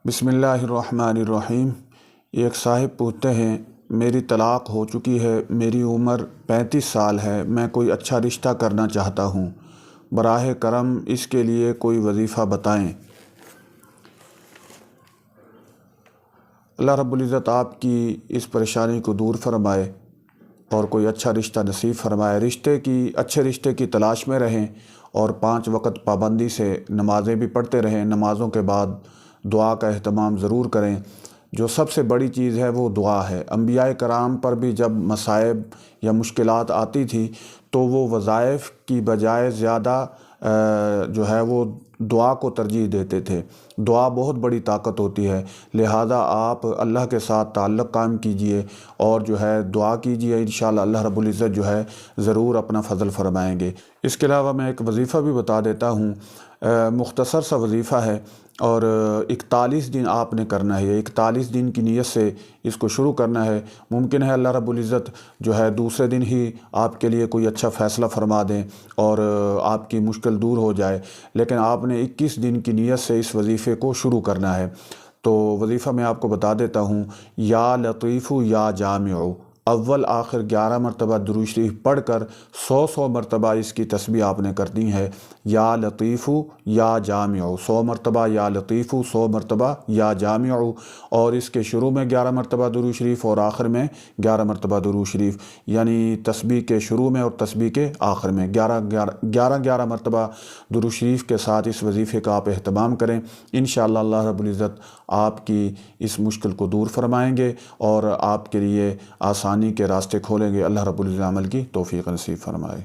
بسم اللہ الرحمن الرحیم۔ ایک صاحب پوچھتے ہیں میری طلاق ہو چکی ہے، میری عمر 35 سال ہے، میں کوئی اچھا رشتہ کرنا چاہتا ہوں، براہ کرم اس کے لیے کوئی وظیفہ بتائیں۔ اللہ رب العزت آپ کی اس پریشانی کو دور فرمائے اور کوئی اچھا رشتہ نصیب فرمائے۔ اچھے رشتے کی تلاش میں رہیں اور 5 وقت پابندی سے نمازیں بھی پڑھتے رہیں۔ نمازوں کے بعد دعا کا اہتمام ضرور کریں۔ جو سب سے بڑی چیز ہے وہ دعا ہے۔ انبیاء کرام پر بھی جب مصائب یا مشکلات آتی تھی تو وہ وظائف کی بجائے زیادہ جو ہے وہ دعا کو ترجیح دیتے تھے۔ دعا بہت بڑی طاقت ہوتی ہے، لہذا آپ اللہ کے ساتھ تعلق قائم کیجئے اور جو ہے دعا کیجئے، انشاءاللہ اللہ رب العزت جو ہے ضرور اپنا فضل فرمائیں گے۔ اس کے علاوہ میں ایک وظیفہ بھی بتا دیتا ہوں، مختصر سا وظیفہ ہے اور 41 دن آپ نے کرنا ہے۔ 41 دن کی نیت سے اس کو شروع کرنا ہے۔ ممکن ہے اللہ رب العزت جو ہے دوسرے دن ہی آپ کے لیے کوئی اچھا فیصلہ فرما دیں اور آپ کی مشکل دور ہو جائے، لیکن آپ نے 21 دن کی نیت سے اس وظیفے کو شروع کرنا ہے۔ تو وظیفہ میں آپ کو بتا دیتا ہوں، یا لطیف یا جامع، اول آخر 11 مرتبہ درود شریف پڑھ کر 100 مرتبہ اس کی تسبیح آپ نے کرنی ہے۔ یا لطیف یا جامع، 100 مرتبہ یا لطیف، 100 مرتبہ یا جامع، اور اس کے شروع میں 11 مرتبہ درود شریف اور آخر میں 11 مرتبہ درود شریف، یعنی تسبیح کے شروع میں اور تسبیح کے آخر میں 11 مرتبہ درود شریف کے ساتھ اس وظیفے کا آپ اہتمام کریں۔ انشاءاللہ اللہ رب العزت آپ کی اس مشکل کو دور فرمائیں گے اور آپ کے لیے آسانی کے راستے کھولیں گے۔ اللہ رب العزت عمل کی توفیق نصیب فرمائے۔